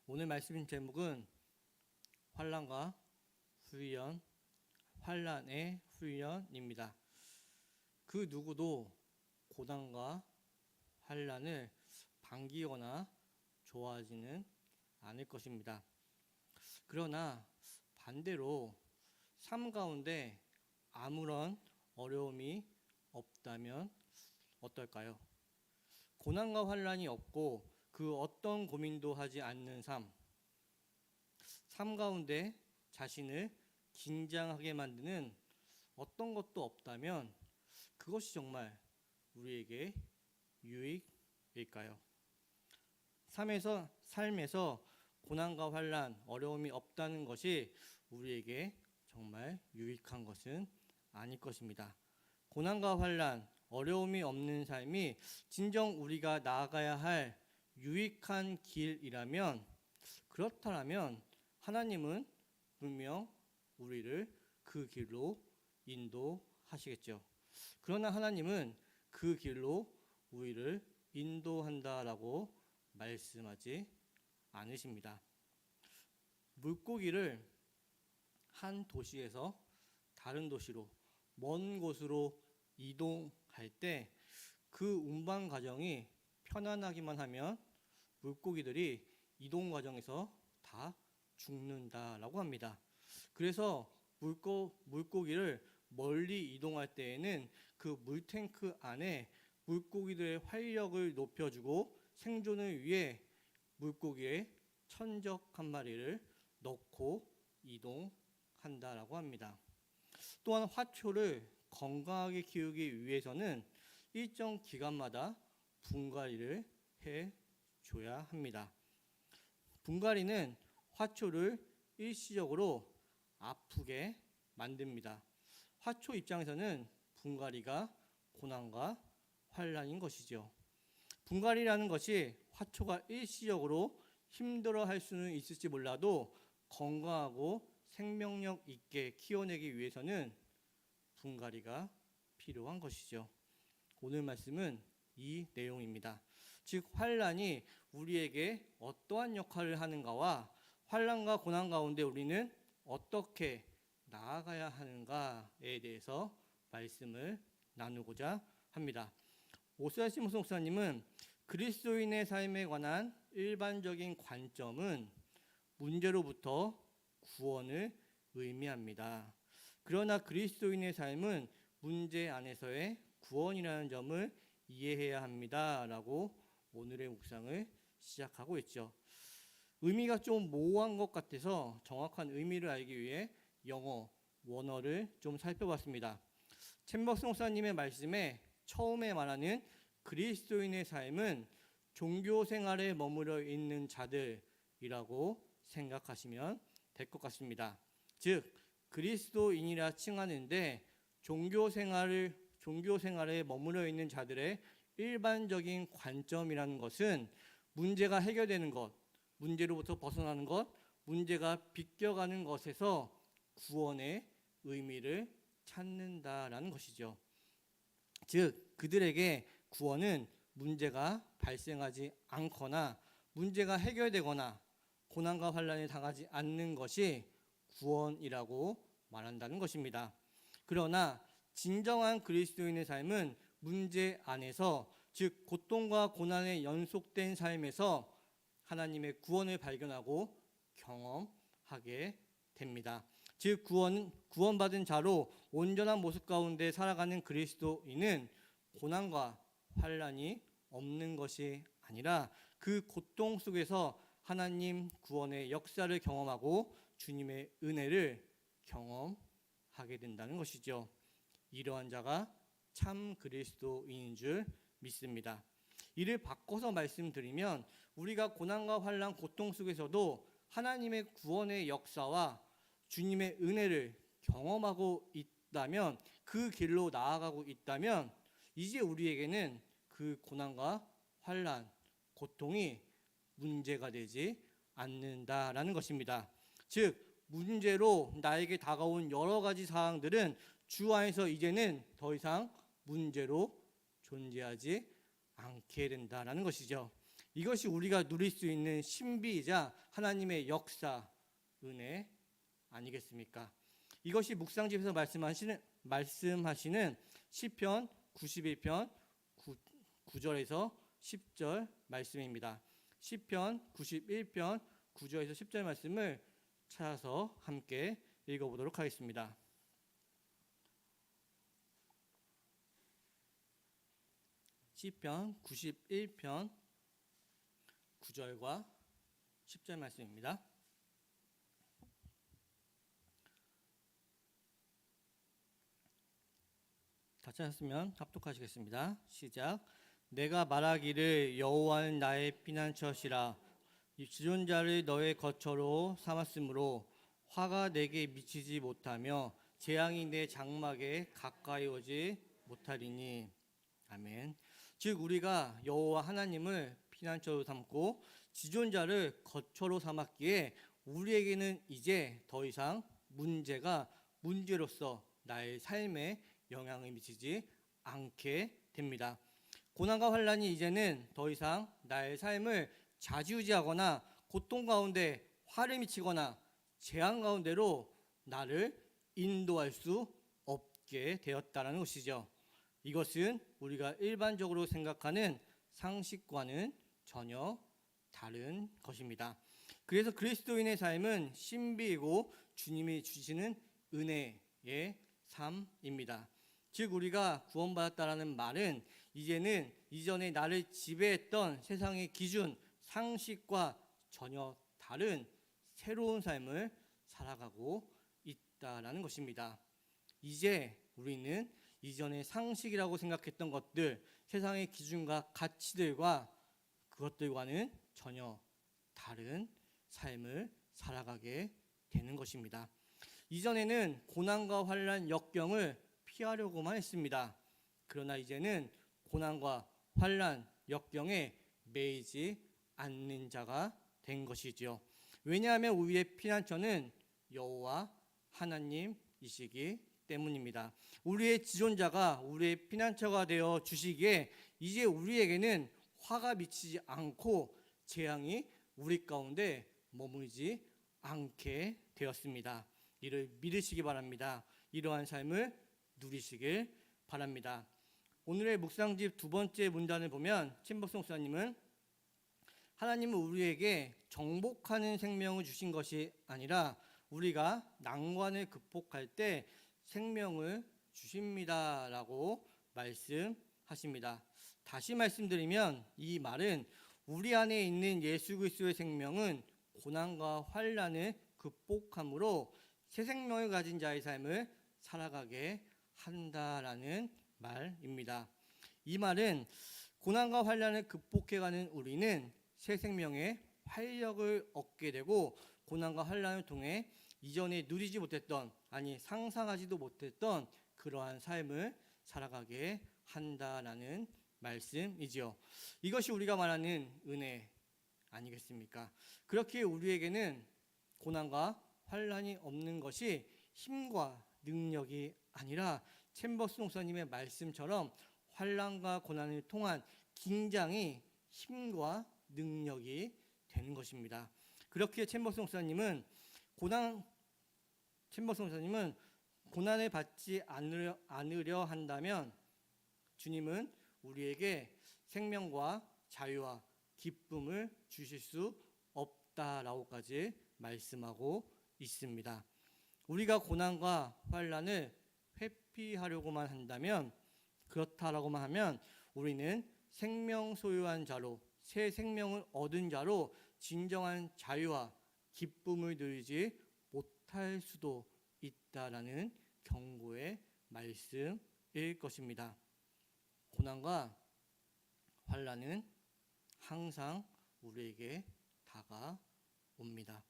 오늘 말씀 제목은 환난과 훈련, 환난의 훈련입니다. 그 누구도 고난과 환난을 반기거나 좋아하지는 않을 것입니다. 그러나 반대로 삶 가운데 아무런 어려움이 없다면 어떨까요? 고난과 환난이 없고 그 어떤 고민도 하지 않는 삶 가운데 자신을 긴장하게 만드는 어떤 것도 없다면 그것이 정말 우리에게 유익일까요? 삶에서 고난과 환난, 어려움이 없다는 것이 우리에게 정말 유익한 것은 아닐 것입니다. 고난과 환난, 어려움이 없는 삶이 진정 우리가 나아가야 할 유익한 길이라면, 그렇다면 하나님은 분명 우리를 그 길로 인도하시겠죠. 그러나 하나님은 그 길로 우리를 인도한다라고 말씀하지 않으십니다. 물고기를 한 도시에서 다른 도시로, 먼 곳으로 이동할 때 그 운반 과정이 편안하기만 하면 물고기들이 이동 과정에서 다 죽는다라고 합니다. 그래서 물고기를 멀리 이동할 때에는 그 물탱크 안에 물고기들의 활력을 높여주고 생존을 위해 물고기의 천적 한 마리를 넣고 이동한다라고 합니다. 또한 화초를 건강하게 키우기 위해서는 일정 기간마다 분갈이를 해줘야 합니다. 분갈이는 화초를 일시적으로 아프게 만듭니다. 화초 입장에서는 분갈이가 고난과 환난인 것이죠. 분갈이라는 것이 화초가 일시적으로 힘들어할 수는 있을지 몰라도 건강하고 생명력 있게 키워내기 위해서는 분갈이가 필요한 것이죠. 오늘 말씀은 이 내용입니다. 즉 환난이 우리에게 어떠한 역할을 하는가와 환난과 고난 가운데 우리는 어떻게 나아가야 하는가에 대해서 말씀을 나누고자 합니다. 오스라시모스 목사님은 그리스도인의 삶에 관한 일반적인 관점은 문제로부터 구원을 의미합니다. 그러나 그리스도인의 삶은 문제 안에서의 구원이라는 점을 이해해야 합니다. 라고 오늘의 묵상을 시작하고 있죠. 의미가 좀 모호한 것 같아서 정확한 의미를 알기 위해 영어 원어를 좀 살펴봤습니다. 챔버스 목사님의 말씀에 처음에 말하는 그리스도인의 삶은 종교 생활에 머무르 있는 자들이라고 생각하시면 될 것 같습니다. 즉 그리스도인이라 칭하는데 종교 생활에 머무르 있는 자들의 일반적인 관점이라는 것은 문제가 해결되는 것, 문제로부터 벗어나는 것, 문제가 비껴가는 것에서 구원의 의미를 찾는다라는 것이죠. 즉 그들에게 구원은 문제가 발생하지 않거나 문제가 해결되거나 고난과 환난을 당하지 않는 것이 구원이라고 말한다는 것입니다. 그러나 진정한 그리스도인의 삶은 문제 안에서, 즉 고통과 고난에 연속된 삶에서 하나님의 구원을 발견하고 경험하게 됩니다. 즉 구원받은 자로 온전한 모습 가운데 살아가는 그리스도인은 고난과 환난이 없는 것이 아니라 그 고통 속에서 하나님 구원의 역사를 경험하고 주님의 은혜를 경험하게 된다는 것이죠. 이러한 자가 참 그리스도인인 줄 믿습니다. 이를 바꿔서 말씀드리면 우리가 고난과 환난, 고통 속에서도 하나님의 구원의 역사와 주님의 은혜를 경험하고 있다면, 그 길로 나아가고 있다면 이제 우리에게는 그 고난과 환난, 고통이 문제가 되지 않는다라는 것입니다. 즉 문제로 나에게 다가온 여러 가지 사항들은 주 안에서 이제는 더 이상 문제로 존재하지 않게 된다라는 것이죠. 이것이 우리가 누릴 수 있는 신비이자 하나님의 역사, 은혜 아니겠습니까? 이것이 묵상집에서 말씀하시는 시편 91편 9절에서 10절 말씀입니다. 시편 91편 9절에서 10절 말씀을 찾아서 함께 읽어보도록 하겠습니다. 시편 91편 9절과 10절 말씀입니다. 다 찾았으면 합독하시겠습니다. 시작. 내가 말하기를 여호와는 나의 피난처시라. 이 지존자를 너의 거처로 삼았으므로 화가 내게 미치지 못하며 재앙이 내 장막에 가까이 오지 못하리니. 아멘. 즉 우리가 여호와 하나님을 피난처로 삼고 지존자를 거처로 삼았기에 우리에게는 이제 더 이상 문제로서 나의 삶에 영향을 미치지 않게 됩니다. 고난과 환난이 이제는 더 이상 나의 삶을 좌지우지하거나 고통 가운데 화를 미치거나 재앙 가운데로 나를 인도할 수 없게 되었다는 것이죠. 이것은 우리가 일반적으로 생각하는 상식과는 전혀 다른 것입니다. 그래서 그리스도인의 삶은 신비이고 주님이 주시는 은혜의 삶입니다. 즉 우리가 구원받았다라는 말은 이제는 이전에 나를 지배했던 세상의 기준, 상식과 전혀 다른 새로운 삶을 살아가고 있다라는 것입니다. 이제 우리는 이전에 상식이라고 생각했던 것들, 세상의 기준과 가치들과 그것들과는 전혀 다른 삶을 살아가게 되는 것입니다. 이전에는 고난과 환난, 역경을 피하려고만 했습니다. 그러나 이제는 고난과 환난, 역경에 매이지 않는 자가 된 것이지요. 왜냐하면 우리의 피난처는 여호와 하나님이시기 때문입니다. 우리의 지존자가 우리의 피난처가 되어 주시기에 이제 우리에게는 화가 미치지 않고 재앙이 우리 가운데 머물지 않게 되었습니다. 이를 믿으시기 바랍니다. 이러한 삶을 누리시길 바랍니다. 오늘의 묵상집 두 번째 문단을 보면 챔버스 목사님은 하나님은 우리에게 정복하는 생명을 주신 것이 아니라 우리가 난관을 극복할 때 생명을 주십니다라고 말씀하십니다. 다시 말씀드리면 이 말은 우리 안에 있는 예수 그리스도의 생명은 고난과 환난을 극복함으로 새 생명을 가진 자의 삶을 살아가게 한다라는 말입니다. 이 말은 고난과 환난을 극복해가는 우리는 새 생명의 활력을 얻게 되고 고난과 환난을 통해 이전에 누리지 못했던, 아니 상상하지도 못했던 그러한 삶을 살아가게 한다라는 말씀이지요. 이것이 우리가 말하는 은혜 아니겠습니까? 그렇게 우리에게는 고난과 환난이 없는 것이 힘과 능력이 아니라 챔버스 목사님의 말씀처럼 환난과 고난을 통한 긴장이 힘과 능력이 되는 것입니다. 그렇게 챔버스 목사님은 고난을 받지 않으려 한다면 주님은 우리에게 생명과 자유와 기쁨을 주실 수 없다라고까지 말씀하고 있습니다. 우리가 고난과 환난을 회피하려고만 한다면, 그렇다라고만 하면 우리는 생명 소유한 자로, 새 생명을 얻은 자로 진정한 자유와 기쁨을 누리지 못할 수도 있다라는 경고의 말씀일 것입니다. 고난과 환난은 항상 우리에게 다가옵니다.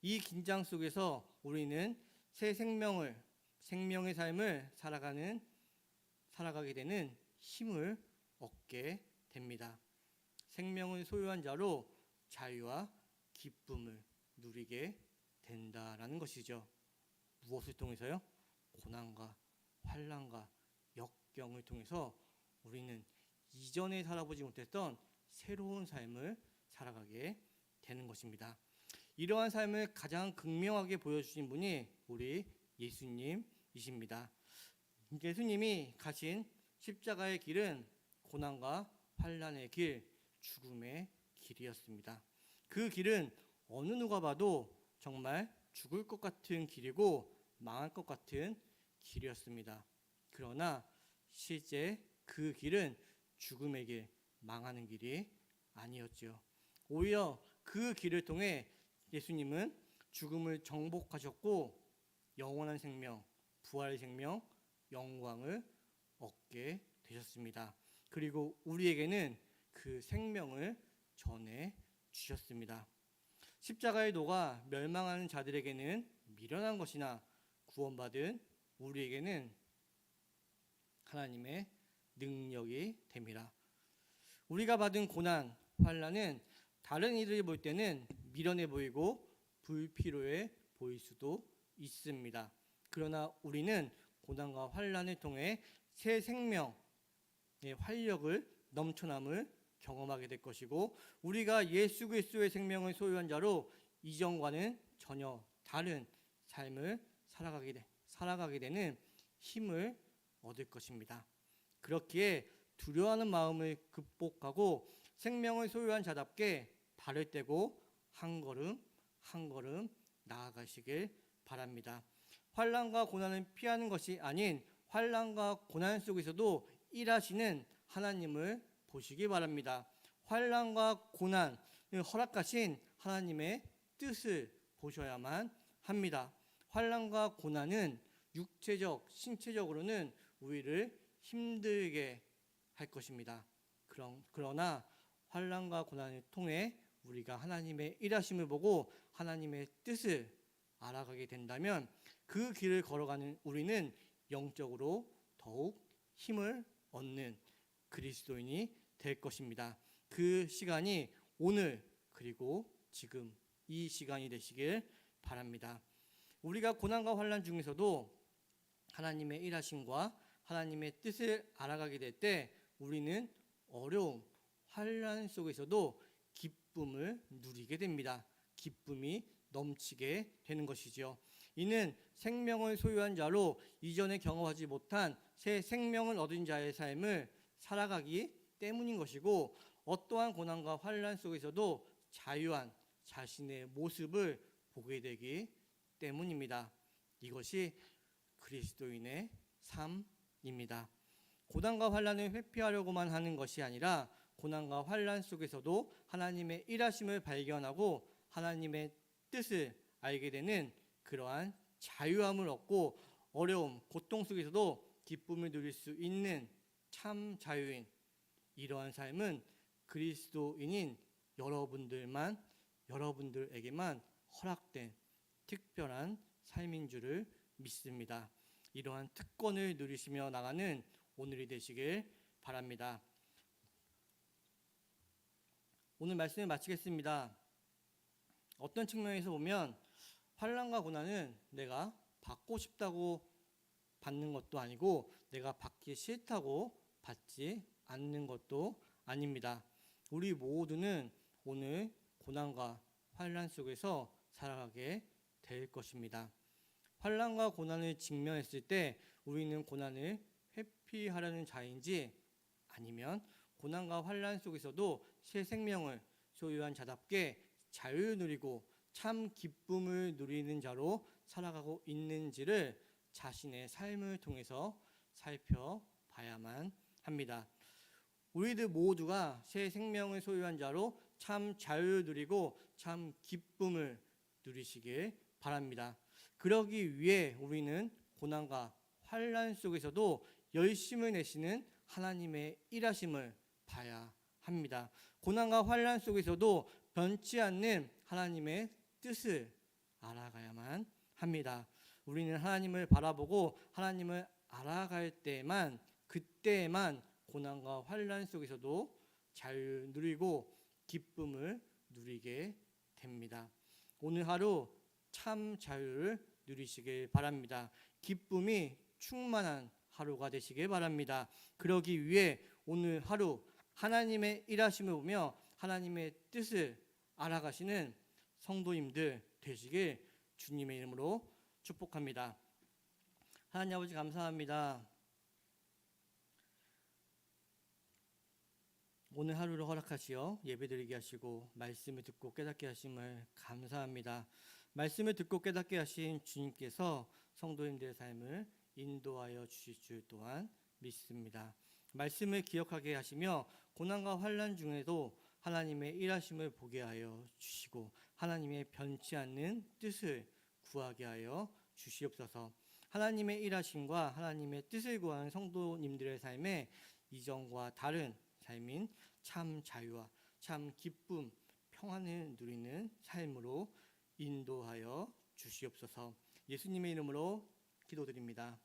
이 긴장 속에서 우리는 새 생명의 삶을 살아가게 되는 힘을 얻게 됩니다. 생명을 소유한 자로 자유와 기쁨을 누리게 된다라는 것이죠. 무엇을 통해서요? 고난과 환난과 역경을 통해서 우리는 이전에 살아보지 못했던 새로운 삶을 살아가게 되는 것입니다. 이러한 삶을 가장 극명하게 보여주신 분이 우리 예수님이십니다. 예수님이 가신 십자가의 길은 고난과 환난의 길, 죽음의 길이었습니다. 그 길은 어느 누가 봐도 정말 죽을 것 같은 길이고 망할 것 같은 길이었습니다. 그러나 실제 그 길은 죽음의 길, 망하는 길이 아니었지요. 오히려 그 길을 통해 예수님은 죽음을 정복하셨고 영원한 생명, 부활의 생명, 영광을 얻게 되셨습니다. 그리고 우리에게는 그 생명을 전해 주셨습니다. 십자가의 도가 멸망하는 자들에게는 미련한 것이나 구원받은 우리에게는 하나님의 능력이 됩니다. 우리가 받은 고난, 환난은 다른 이들이 볼 때는 미련해 보이고 불필요해 보일 수도 있습니다. 그러나 우리는 고난과 환난을 통해 새 생명의 활력을 넘쳐남을 경험하게 될 것이고 우리가 예수 그리스도의 생명을 소유한 자로 이전과는 전혀 다른 삶을 살아가게 되는 힘을 얻을 것입니다. 그렇기에 두려워하는 마음을 극복하고 생명을 소유한 자답게 발을 떼고 한 걸음 한 걸음 나아가시길 바랍니다. 환난과 고난을 피하는 것이 아닌 환난과 고난 속에서도 일하시는 하나님을 보시기 바랍니다. 환난과 고난을 허락하신 하나님의 뜻을 보셔야만 합니다. 환난과 고난은 육체적, 신체적으로는 우리를 힘들게 할 것입니다. 그러나 환난과 고난을 통해 우리가 하나님의 일하심을 보고 하나님의 뜻을 알아가게 된다면 그 길을 걸어가는 우리는 영적으로 더욱 힘을 얻는 그리스도인이 될 것입니다. 그 시간이 오늘 그리고 지금 이 시간이 되시길 바랍니다. 우리가 고난과 환난 중에서도 하나님의 일하심과 하나님의 뜻을 알아가게 될 때 우리는 어려움, 환난 속에서도 기쁨을 누리게 됩니다. 기쁨이 넘치게 되는 것이죠. 이는 생명을 소유한 자로 이전에 경험하지 못한 새 생명을 얻은 자의 삶을 살아가기 때문인 것이고 어떠한 고난과 환난 속에서도 자유한 자신의 모습을 보게 되기 때문입니다. 이것이 그리스도인의 삶입니다. 고난과 환난을 회피하려고만 하는 것이 아니라 고난과 환난 속에서도 하나님의 일하심을 발견하고 하나님의 뜻을 알게 되는 그러한 자유함을 얻고 어려움, 고통 속에서도 기쁨을 누릴 수 있는 참 자유인 이러한 삶은 그리스도인인 여러분들에게만 허락된 특별한 삶인 줄을 믿습니다. 이러한 특권을 누리시며 나가는 오늘이 되시길 바랍니다. 오늘 말씀을 마치겠습니다. 어떤 측면에서 보면 환난과 고난은 내가 받고 싶다고 받는 것도 아니고 내가 받기 싫다고 받지 않는 것도 아닙니다. 우리 모두는 오늘 고난과 환난 속에서 살아가게 될 것입니다. 환난과 고난을 직면했을 때 우리는 고난을 회피하려는 자인지 아니면 고난과 환난 속에서도 새 생명을 소유한 자답게 자유를 누리고 참 기쁨을 누리는 자로 살아가고 있는지를 자신의 삶을 통해서 살펴봐야만 합니다. 우리들 모두가 새 생명을 소유한 자로 참 자유를 누리고 참 기쁨을 누리시길 바랍니다. 그러기 위해 우리는 고난과 환난 속에서도 열심을 내시는 하나님의 일하심을 봐야 합니다. 고난과 환난 속에서도 변치 않는 하나님의 뜻을 알아가야만 합니다. 우리는 하나님을 바라보고 하나님을 알아갈 때만 그때만 고난과 환난 속에서도 자유를 누리고 기쁨을 누리게 됩니다. 오늘 하루 참 자유를 누리시길 바랍니다. 기쁨이 충만한 하루가 되시길 바랍니다. 그러기 위해 오늘 하루 하나님의 일하심을 보며 하나님의 뜻을 알아가시는 성도님들 되시길 주님의 이름으로 축복합니다. 하나님 아버지 감사합니다. 오늘 하루를 허락하시어 예배드리게 하시고 말씀을 듣고 깨닫게 하심을 감사합니다. 말씀을 듣고 깨닫게 하신 주님께서 성도님들의 삶을 인도하여 주실 줄 또한 믿습니다. 말씀을 기억하게 하시며 고난과 환난 중에도 하나님의 일하심을 보게 하여 주시고 하나님의 변치 않는 뜻을 구하게 하여 주시옵소서. 하나님의 일하심과 하나님의 뜻을 구하는 성도님들의 삶에 이전과 다른 삶인 참 자유와 참 기쁨, 평안을 누리는 삶으로 인도하여 주시옵소서. 예수님의 이름으로 기도드립니다.